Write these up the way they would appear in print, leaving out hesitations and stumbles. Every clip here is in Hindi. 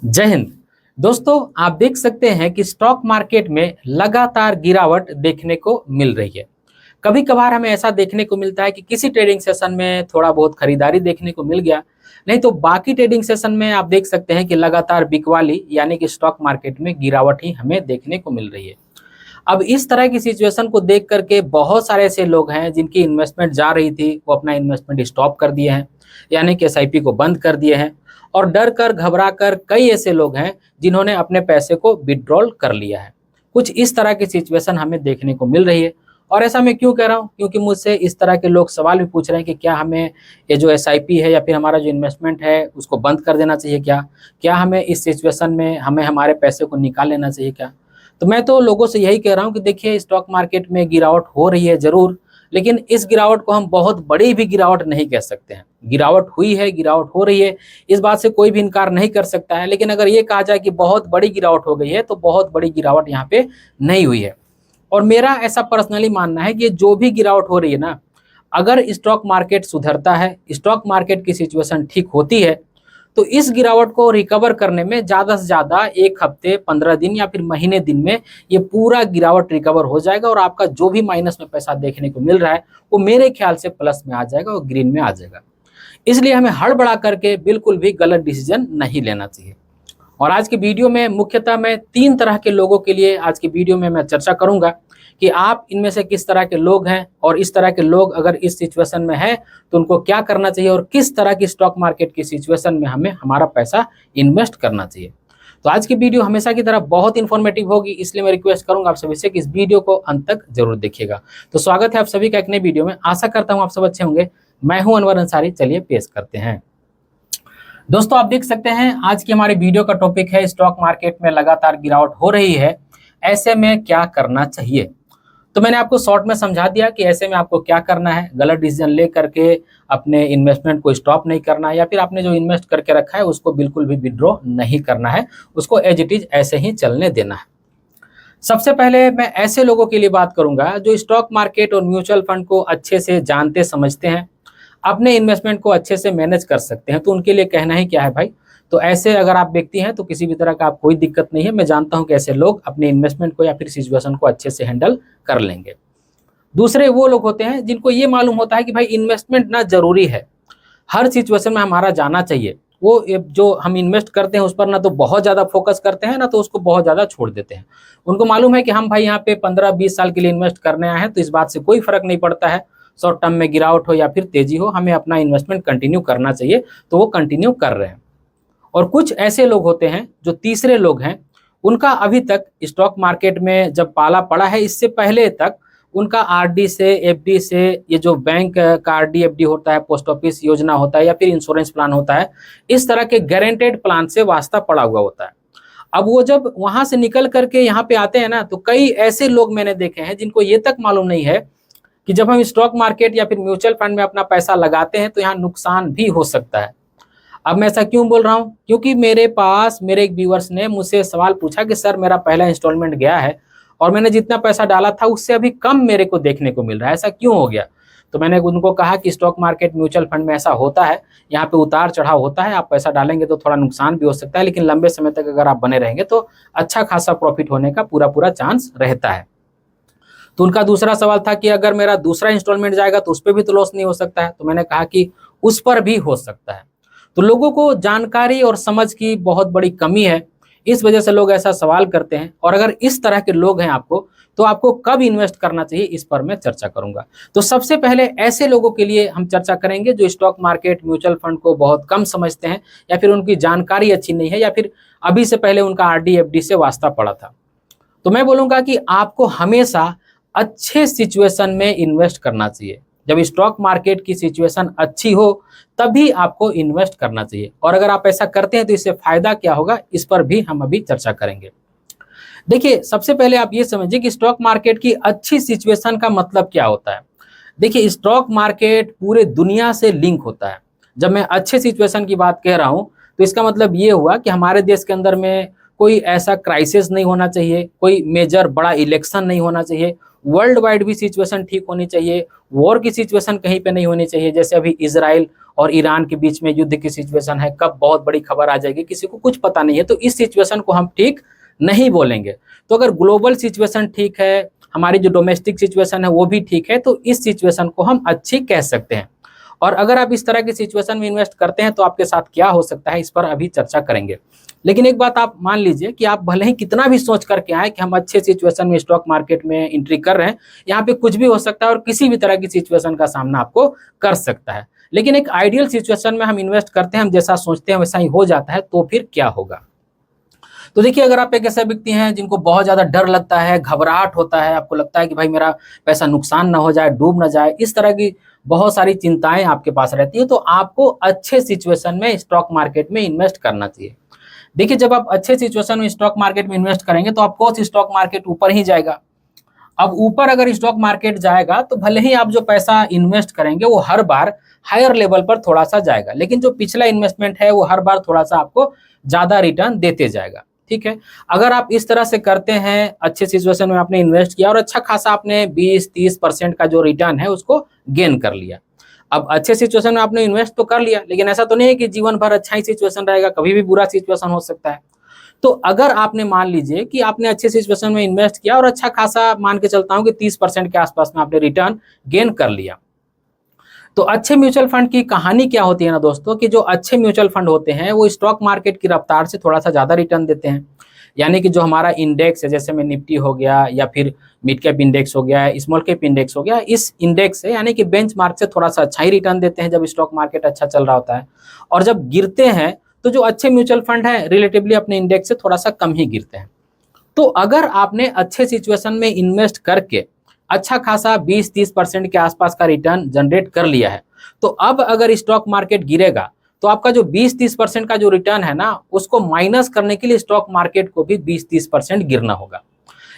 जय हिंद। दोस्तों, आप देख सकते हैं कि स्टॉक मार्केट में लगातार गिरावट देखने को मिल रही है। कभी कभार हमें ऐसा देखने को मिलता है कि किसी ट्रेडिंग सेशन में थोड़ा बहुत खरीदारी देखने को मिल गया, नहीं तो बाकी ट्रेडिंग सेशन में आप देख सकते हैं कि लगातार बिकवाली यानी कि स्टॉक मार्केट में गिरावट ही हमें देखने को मिल रही है। अब इस तरह की सिचुएशन को देख करके बहुत सारे ऐसे लोग हैं जिनकी इन्वेस्टमेंट जा रही थी, वो अपना इन्वेस्टमेंट स्टॉप कर दिए हैं, यानी कि एसआईपी को बंद कर दिए हैं। और डर कर घबरा कर कई ऐसे लोग हैं जिन्होंने अपने पैसे को विड्रॉल कर लिया है। कुछ इस तरह की सिचुएशन हमें देखने को मिल रही है। और ऐसा मैं क्यों कह रहा हूँ? क्योंकि मुझसे इस तरह के लोग सवाल भी पूछ रहे हैं कि क्या हमें ये जो एसआईपी है या फिर हमारा जो इन्वेस्टमेंट है उसको बंद कर देना चाहिए क्या? क्या हमें इस सिचुएशन में हमें हमारे पैसे को निकाल लेना चाहिए क्या? तो मैं तो लोगों से यही कह रहा हूँ कि देखिए, स्टॉक मार्केट में गिरावट हो रही है ज़रूर, लेकिन इस गिरावट को हम बहुत बड़ी भी गिरावट नहीं कह सकते हैं। गिरावट हुई है, गिरावट हो रही है, इस बात से कोई भी इनकार नहीं कर सकता है। लेकिन अगर ये कहा जाए कि बहुत बड़ी गिरावट हो गई है, तो बहुत बड़ी गिरावट यहाँ पे नहीं हुई है। और मेरा ऐसा पर्सनली मानना है कि जो भी गिरावट हो रही है ना, अगर स्टॉक मार्केट सुधरता है, स्टॉक मार्केट की सिचुएशन ठीक होती है, तो इस गिरावट को रिकवर करने में ज़्यादा से ज़्यादा 1 हफ्ते, 15 दिन या फिर महीने दिन में ये पूरा गिरावट रिकवर हो जाएगा और आपका जो भी माइनस में पैसा देखने को मिल रहा है, वो मेरे ख्याल से प्लस में आ जाएगा और ग्रीन में आ जाएगा। इसलिए हमें हड़बड़ा करके बिल्कुल भी गलत डिसीजन नहीं लेना चाहिए। और आज की वीडियो में मुख्यतः मैं 3 तरह के लोगों के लिए आज की वीडियो में मैं चर्चा करूंगा कि आप इनमें से किस तरह के लोग हैं, और इस तरह के लोग अगर इस सिचुएशन में हैं तो उनको क्या करना चाहिए, और किस तरह की स्टॉक मार्केट की सिचुएशन में हमें हमारा पैसा इन्वेस्ट करना चाहिए। तो आज की वीडियो हमेशा की तरह बहुत इन्फॉर्मेटिव होगी, इसलिए मैं रिक्वेस्ट करूंगा आप सभी से कि इस वीडियो को अंत तक जरूर देखिएगा। तो स्वागत है आप सभी का एक नई वीडियो में। आशा करता हूँ आप सब अच्छे होंगे। मैं हूं अनवर अंसारी। चलिए पेश करते हैं। दोस्तों, आप देख सकते हैं आज की हमारी वीडियो का टॉपिक है स्टॉक मार्केट में लगातार गिरावट हो रही है, ऐसे में क्या करना चाहिए। तो मैंने आपको शॉर्ट में समझा दिया कि ऐसे में आपको क्या करना है। गलत डिसीजन ले करके अपने इन्वेस्टमेंट को स्टॉप नहीं करना है, या फिर आपने जो इन्वेस्ट करके रखा है उसको बिल्कुल भी विड्रॉ नहीं करना है, उसको एज इट इज ऐसे ही चलने देना है। सबसे पहले मैं ऐसे लोगों के लिए बात करूंगा जो स्टॉक मार्केट और म्यूचुअल फंड को अच्छे से जानते समझते हैं, अपने इन्वेस्टमेंट को अच्छे से मैनेज कर सकते हैं। तो उनके लिए कहना ही क्या है भाई। तो ऐसे अगर आप व्यक्ति हैं तो किसी भी तरह का आप कोई दिक्कत नहीं है। मैं जानता हूं कि ऐसे लोग अपने इन्वेस्टमेंट को या फिर सिचुएशन को अच्छे से हैंडल कर लेंगे। दूसरे वो लोग होते हैं जिनको ये मालूम होता है कि भाई इन्वेस्टमेंट ना जरूरी है, हर सिचुएशन में हमारा जाना चाहिए। वो जो हम इन्वेस्ट करते हैं उस पर ना तो बहुत ज़्यादा फोकस करते हैं, ना तो उसको बहुत ज़्यादा छोड़ देते हैं। उनको मालूम है कि हम भाई यहाँ पे 15-20 साल के लिए इन्वेस्ट करने आए हैं, तो इस बात से कोई फर्क नहीं पड़ता है, शॉर्ट टर्म में गिरावट हो या फिर तेजी हो, हमें अपना इन्वेस्टमेंट कंटिन्यू करना चाहिए। तो वो कंटिन्यू कर रहे हैं। और कुछ ऐसे लोग होते हैं जो तीसरे लोग हैं, उनका अभी तक स्टॉक मार्केट में जब पाला पड़ा है, इससे पहले तक उनका आरडी से, एफडी से, ये जो बैंक का आरडी एफडी होता है, पोस्ट ऑफिस योजना होता है या फिर इंश्योरेंस प्लान होता है, इस तरह के गारंटेड प्लान से वास्ता पड़ा हुआ होता है। अब वो जब वहां से निकल करके यहाँ पे आते हैं ना, तो कई ऐसे लोग मैंने देखे हैं जिनको ये तक मालूम नहीं है कि जब हम स्टॉक मार्केट या फिर म्यूचुअल फंड में अपना पैसा लगाते हैं तो यहाँ नुकसान भी हो सकता है। अब मैं ऐसा क्यों बोल रहा हूँ? क्योंकि मेरे पास मेरे एक व्यूअर्स ने मुझसे सवाल पूछा कि सर, मेरा पहला इंस्टॉलमेंट गया है और मैंने जितना पैसा डाला था उससे अभी कम मेरे को देखने को मिल रहा है, ऐसा क्यों हो गया? तो मैंने उनको कहा कि स्टॉक मार्केट, म्यूचुअल फंड में ऐसा होता है, यहाँ पे उतार चढ़ाव होता है। आप पैसा डालेंगे तो थोड़ा नुकसान भी हो सकता है, लेकिन लंबे समय तक अगर आप बने रहेंगे तो अच्छा खासा प्रॉफिट होने का पूरा पूरा चांस रहता है। तो उनका दूसरा सवाल था कि अगर मेरा दूसरा इंस्टॉलमेंट जाएगा तो उस पर भी तो लॉस नहीं हो सकता है? तो मैंने कहा कि उस पर भी हो सकता है। तो लोगों को जानकारी और समझ की बहुत बड़ी कमी है, इस वजह से लोग ऐसा सवाल करते हैं। और अगर इस तरह के लोग हैं आपको, तो आपको कब इन्वेस्ट करना चाहिए, इस पर मैं चर्चा करूंगा। तो सबसे पहले ऐसे लोगों के लिए हम चर्चा करेंगे जो स्टॉक मार्केट, म्यूचुअल फंड को बहुत कम समझते हैं, या फिर उनकी जानकारी अच्छी नहीं है, या फिर अभी से पहले उनका आरडी एफडी से वास्ता पड़ा था। तो मैं बोलूंगा कि आपको हमेशा अच्छे सिचुएशन में इन्वेस्ट करना चाहिए। जब स्टॉक मार्केट की सिचुएशन अच्छी हो तभी आपको इन्वेस्ट करना चाहिए। और अगर आप ऐसा करते हैं तो इससे फायदा क्या होगा, इस पर भी हम अभी चर्चा करेंगे। देखिए, सबसे पहले आप ये समझिए कि स्टॉक मार्केट की अच्छी सिचुएशन का मतलब क्या होता है। देखिए, स्टॉक मार्केट पूरे दुनिया से लिंक होता है। जब मैं अच्छे सिचुएशन की बात कह रहा हूं तो इसका मतलब ये हुआ कि हमारे देश के अंदर में कोई ऐसा क्राइसिस नहीं होना चाहिए, कोई मेजर बड़ा इलेक्शन नहीं होना चाहिए, वर्ल्ड वाइड भी सिचुएशन ठीक होनी चाहिए, वॉर की सिचुएशन कहीं पे नहीं होनी चाहिए, जैसे अभी इजराइल और ईरान के बीच में युद्ध की सिचुएशन है, कब बहुत बड़ी खबर आ जाएगी किसी को कुछ पता नहीं है। तो इस सिचुएशन को हम ठीक नहीं बोलेंगे। तो अगर ग्लोबल सिचुएशन ठीक है, हमारी जो डोमेस्टिक सिचुएशन है वो भी ठीक है, तो इस सिचुएशन को हम अच्छी कह सकते हैं। और अगर आप इस तरह की सिचुएशन में इन्वेस्ट करते हैं तो आपके साथ क्या हो सकता है, इस पर अभी चर्चा करेंगे। लेकिन एक बात आप मान लीजिए कि आप भले ही कितना भी सोच करके आए कि हम अच्छे सिचुएशन में स्टॉक मार्केट में एंट्री कर रहे हैं, यहाँ पे कुछ भी हो सकता है और किसी भी तरह की सिचुएशन का सामना आपको कर सकता है। लेकिन एक आइडियल सिचुएशन में हम इन्वेस्ट करते हैं, हम जैसा सोचते हैं वैसा ही हो जाता है, तो फिर क्या होगा। तो देखिए, अगर आप एक ऐसे व्यक्ति हैं जिनको बहुत ज़्यादा डर लगता है, घबराहट होता है, आपको लगता है कि भाई मेरा पैसा नुकसान ना हो जाए, डूब ना जाए, इस तरह की बहुत सारी चिंताएं आपके पास रहती है, तो आपको अच्छे सिचुएशन में स्टॉक मार्केट में इन्वेस्ट करना चाहिए। देखिए, जब आप अच्छे सिचुएशन में स्टॉक मार्केट में इन्वेस्ट करेंगे तो ऑफकोर्स स्टॉक मार्केट ऊपर ही जाएगा। अब ऊपर अगर स्टॉक मार्केट जाएगा तो भले ही आप जो पैसा इन्वेस्ट करेंगे वो हर बार हायर लेवल पर थोड़ा सा जाएगा, लेकिन जो पिछला इन्वेस्टमेंट है वो हर बार थोड़ा सा आपको ज्यादा रिटर्न देते जाएगा। ठीक है, अगर आप इस तरह से करते हैं, अच्छे सिचुएशन में आपने इन्वेस्ट किया और अच्छा खासा आपने 20-30% का जो रिटर्न है उसको गेन कर लिया। अब अच्छे सिचुएशन में आपने इन्वेस्ट तो कर लिया, लेकिन ऐसा तो नहीं है कि जीवन भर अच्छा ही सिचुएशन रहेगा, कभी भी बुरा सिचुएशन हो सकता है। तो अगर आपने मान लीजिए कि आपने अच्छे सिचुएशन में इन्वेस्ट किया और अच्छा खासा, मान के चलता हूं कि 30% के आसपास में आपने रिटर्न गेन कर लिया, तो अच्छे म्यूचुअल फंड की कहानी क्या होती है ना दोस्तों, कि जो अच्छे म्यूचुअल फंड होते हैं वो स्टॉक मार्केट की रफ्तार से थोड़ा सा ज्यादा रिटर्न देते हैं। यानी कि जो हमारा इंडेक्स है, जैसे में निफ्टी हो गया या फिर मिड कैप इंडेक्स हो गया, स्मॉल कैप इंडेक्स हो गया, इस इंडेक्स से यानी कि बेंचमार्क से थोड़ा सा अच्छा ही रिटर्न देते हैं जब स्टॉक मार्केट अच्छा चल रहा होता है। और जब गिरते हैं तो जो अच्छे म्यूचुअल फंड है रिलेटिवली अपने इंडेक्स से थोड़ा सा कम ही गिरते हैं। तो अगर आपने अच्छे सिचुएशन में इन्वेस्ट करके अच्छा खासा 20-30% के आसपास का रिटर्न जनरेट कर लिया है, तो अब अगर स्टॉक मार्केट गिरेगा तो आपका जो 20-30% का जो रिटर्न है ना, उसको माइनस करने के लिए स्टॉक मार्केट को भी 20-30% गिरना होगा।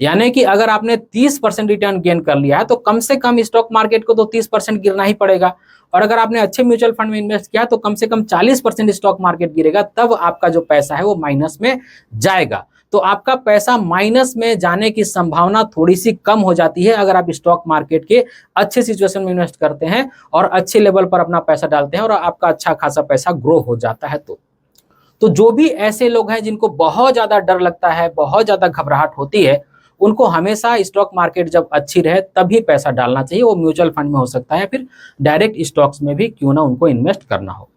यानी कि अगर आपने 30% रिटर्न गेन कर लिया है तो कम से कम स्टॉक मार्केट को तो 30% गिरना ही पड़ेगा। और अगर आपने अच्छे म्यूचुअल फंड में इन्वेस्ट किया तो कम से कम 40% स्टॉक मार्केट गिरेगा, तब आपका जो पैसा है वो माइनस में जाएगा। तो आपका पैसा माइनस में जाने की संभावना थोड़ी सी कम हो जाती है अगर आप स्टॉक मार्केट के अच्छे सिचुएशन में इन्वेस्ट करते हैं और अच्छे लेवल पर अपना पैसा डालते हैं और आपका अच्छा खासा पैसा ग्रो हो जाता है। तो जो भी ऐसे लोग हैं जिनको बहुत ज्यादा डर लगता है, बहुत ज्यादा घबराहट होती है, उनको हमेशा स्टॉक मार्केट जब अच्छी रहे तभी पैसा डालना चाहिए। वो म्यूचुअल फंड में हो सकता है, फिर डायरेक्ट स्टॉक्स में भी क्यों ना उनको इन्वेस्ट करना हो।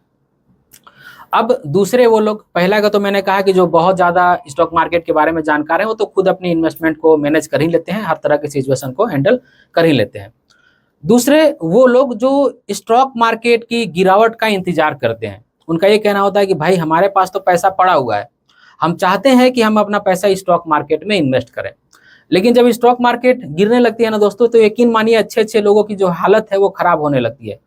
अब दूसरे वो लोग, पहला का तो मैंने कहा कि जो बहुत ज्यादा स्टॉक मार्केट के बारे में जानकार हैं वो तो खुद अपनी इन्वेस्टमेंट को मैनेज कर ही लेते हैं, हर तरह की सिचुएशन को हैंडल कर ही लेते हैं। दूसरे वो लोग जो स्टॉक मार्केट की गिरावट का इंतजार करते हैं, उनका ये कहना होता है कि भाई हमारे पास तो पैसा पड़ा हुआ है, हम चाहते हैं कि हम अपना पैसा स्टॉक मार्केट में इन्वेस्ट करें। लेकिन जब स्टॉक मार्केट गिरने लगती है ना दोस्तों, तो यकीन मानिए अच्छे अच्छे लोगों की जो हालत है वो खराब होने लगती है।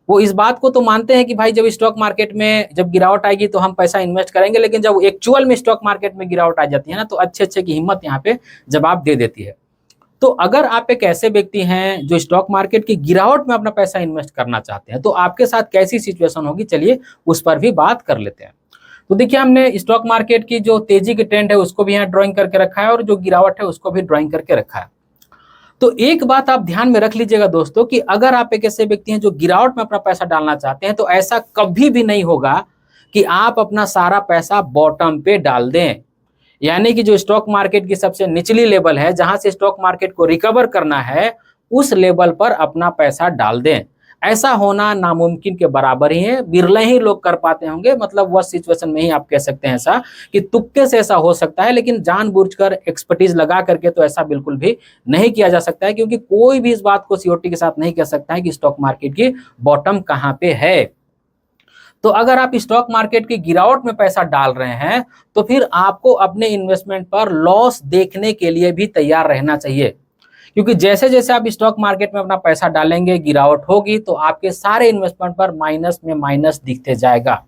वो इस बात को तो मानते हैं कि भाई जब स्टॉक मार्केट में जब गिरावट आएगी तो हम पैसा इन्वेस्ट करेंगे, लेकिन जब एक्चुअल में स्टॉक मार्केट में गिरावट आ जाती है ना, तो अच्छे अच्छे की हिम्मत यहाँ पे जवाब दे देती है। तो अगर आप एक ऐसे व्यक्ति हैं जो स्टॉक मार्केट की गिरावट में अपना पैसा इन्वेस्ट करना चाहते हैं, तो आपके साथ कैसी सिचुएशन होगी, चलिए उस पर भी बात कर लेते हैं। तो देखिए, हमने स्टॉक मार्केट की जो तेजी की ट्रेंड है उसको भी यहाँ ड्राइंग करके रखा है और जो गिरावट है उसको भी ड्राइंग करके रखा है। तो एक बात आप ध्यान में रख लीजिएगा दोस्तों, कि अगर आप एक ऐसे व्यक्ति हैं जो गिरावट में अपना पैसा डालना चाहते हैं, तो ऐसा कभी भी नहीं होगा कि आप अपना सारा पैसा बॉटम पे डाल दें। यानी कि जो स्टॉक मार्केट की सबसे निचली लेवल है, जहां से स्टॉक मार्केट को रिकवर करना है, उस लेवल पर अपना पैसा डाल दें। ऐसा होना नामुमकिन के बराबर ही है, बिरले ही लोग कर पाते होंगे। मतलब वह सिचुएशन में ही आप कह सकते हैं ऐसा कि तुक्के से ऐसा हो सकता है, लेकिन जानबूझकर एक्सपर्टीज लगा करके तो ऐसा बिल्कुल भी नहीं किया जा सकता है, क्योंकि कोई भी इस बात को सियोरिटी के साथ नहीं कह सकता है कि स्टॉक मार्केट की बॉटम कहाँ पे है। तो अगर आप स्टॉक मार्केट की गिरावट में पैसा डाल रहे हैं, तो फिर आपको अपने इन्वेस्टमेंट पर लॉस देखने के लिए भी तैयार रहना चाहिए, क्योंकि जैसे जैसे आप स्टॉक मार्केट में अपना पैसा डालेंगे, गिरावट होगी, तो आपके सारे इन्वेस्टमेंट पर माइनस में माइनस दिखते जाएगा।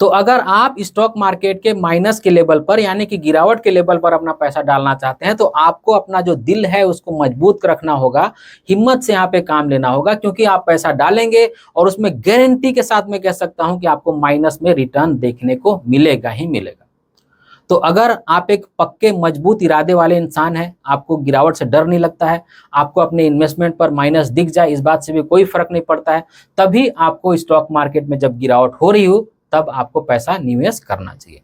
तो अगर आप स्टॉक मार्केट के माइनस के लेवल पर, यानी कि गिरावट के लेवल पर अपना पैसा डालना चाहते हैं, तो आपको अपना जो दिल है उसको मजबूत रखना होगा, हिम्मत से यहाँ पे काम लेना होगा, क्योंकि आप पैसा डालेंगे और उसमें गारंटी के साथ मैं कह सकता हूं कि आपको माइनस में रिटर्न देखने को मिलेगा ही मिलेगा। तो अगर आप एक पक्के मजबूत इरादे वाले इंसान हैं, आपको गिरावट से डर नहीं लगता है, आपको अपने इन्वेस्टमेंट पर माइनस दिख जाए इस बात से भी कोई फर्क नहीं पड़ता है, तभी आपको स्टॉक मार्केट में जब गिरावट हो रही हो तब आपको पैसा निवेश करना चाहिए।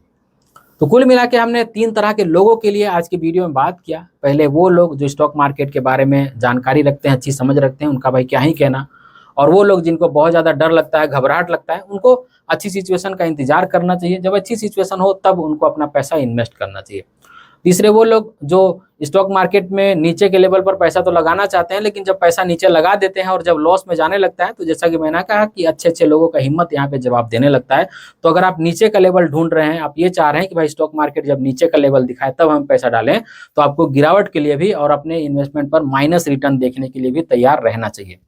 तो कुल मिला के हमने 3 तरह के लोगों के लिए आज की वीडियो में बात किया। पहले वो लोग जो स्टॉक मार्केट के बारे में जानकारी रखते हैं, अच्छी समझ रखते हैं, उनका भाई क्या ही कहना। और वो लोग जिनको बहुत ज़्यादा डर लगता है, घबराहट लगता है, उनको अच्छी सिचुएशन का इंतजार करना चाहिए। जब अच्छी सिचुएशन हो तब उनको अपना पैसा इन्वेस्ट करना चाहिए। तीसरे वो लोग जो स्टॉक मार्केट में नीचे के लेवल पर पैसा तो लगाना चाहते हैं, लेकिन जब पैसा नीचे लगा देते हैं और जब लॉस में जाने लगता है, तो जैसा कि मैंने कहा कि अच्छे लोगों का हिम्मत यहाँ पे जवाब देने लगता है। तो अगर आप नीचे का लेवल ढूंढ रहे हैं, आप ये चाह रहे हैं कि भाई स्टॉक मार्केट जब नीचे का लेवल दिखाए तब हम पैसा डालें, तो आपको गिरावट के लिए भी और अपने इन्वेस्टमेंट पर माइनस रिटर्न देखने के लिए भी तैयार रहना चाहिए।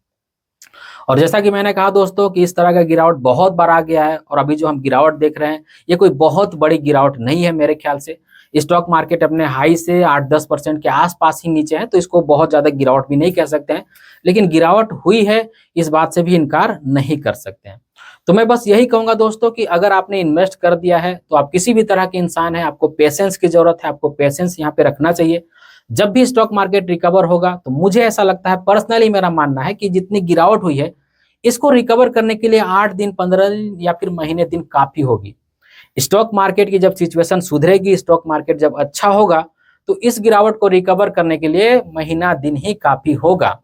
और जैसा कि मैंने कहा दोस्तों कि इस तरह का गिरावट बहुत बार आ गया है, और अभी जो हम गिरावट देख रहे हैं ये कोई बहुत बड़ी गिरावट नहीं है मेरे ख्याल से। स्टॉक मार्केट अपने हाई से 8-10% के आसपास ही नीचे है, तो इसको बहुत ज्यादा गिरावट भी नहीं कह सकते हैं, लेकिन गिरावट हुई है इस बात से भी इनकार नहीं कर सकते हैं। तो मैं बस यही कहूंगा दोस्तों कि अगर आपने इन्वेस्ट कर दिया है तो आप किसी भी तरह के इंसान है, आपको पेशेंस की जरूरत है, आपको पेशेंस यहाँ पे रखना चाहिए। जब भी स्टॉक मार्केट रिकवर होगा तो मुझे ऐसा लगता है, पर्सनली मेरा मानना है कि जितनी गिरावट हुई है इसको रिकवर करने के लिए 8 दिन, 15 दिन या फिर महीने दिन काफी होगी। स्टॉक मार्केट की जब सिचुएशन सुधरेगी, स्टॉक मार्केट जब अच्छा होगा, तो इस गिरावट को रिकवर करने के लिए महीना दिन ही काफी होगा।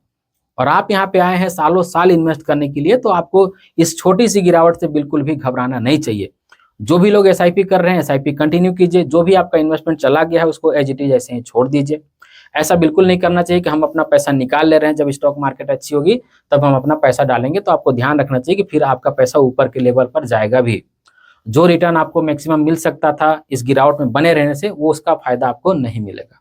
और आप यहाँ पे आए हैं सालों साल इन्वेस्ट करने के लिए, तो आपको इस छोटी सी गिरावट से बिल्कुल भी घबराना नहीं चाहिए। जो भी लोग एसआईपी कर रहे हैं, एसआईपी कंटिन्यू कीजिए। जो भी आपका इन्वेस्टमेंट चला गया है उसको एज इट इज ऐसे ही छोड़ दीजिए। ऐसा बिल्कुल नहीं करना चाहिए कि हम अपना पैसा निकाल ले रहे हैं, जब स्टॉक मार्केट अच्छी होगी तब हम अपना पैसा डालेंगे। तो आपको ध्यान रखना चाहिए कि फिर आपका पैसा ऊपर के लेवल पर जाएगा भी। जो रिटर्न आपको मैक्सिमम मिल सकता था इस गिरावट में बने रहने से, वो उसका फायदा आपको नहीं मिलेगा।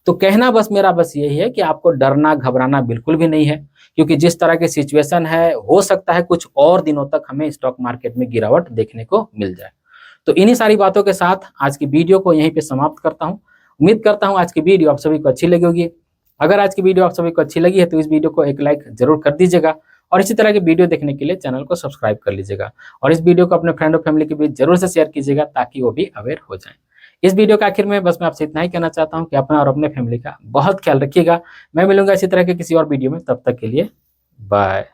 तो कहना बस मेरा बस यही है कि आपको डरना घबराना बिल्कुल भी नहीं है, क्योंकि जिस तरह की सिचुएशन है हो सकता है कुछ और दिनों तक हमें स्टॉक मार्केट में गिरावट देखने को मिल जाए। तो इन्हीं सारी बातों के साथ आज की वीडियो को यहीं पे समाप्त करता हूँ। उम्मीद करता हूँ आज की वीडियो आप सभी को अच्छी लगी होगी। अगर आज की वीडियो आप सभी को अच्छी लगी है तो इस वीडियो को एक लाइक जरूर कर दीजिएगा, और इसी तरह की वीडियो देखने के लिए चैनल को सब्सक्राइब कर लीजिएगा, और इस वीडियो को अपने फ्रेंड और फैमिली के बीच जरूर से शेयर कीजिएगा ताकि वो भी अवेयर हो जाए। इस वीडियो के आखिर में बस मैं आपसे इतना ही कहना चाहता हूँ कि अपना और अपने फैमिली का बहुत ख्याल रखिएगा। मैं मिलूंगा इसी तरह के किसी और वीडियो में, तब तक के लिए बाय।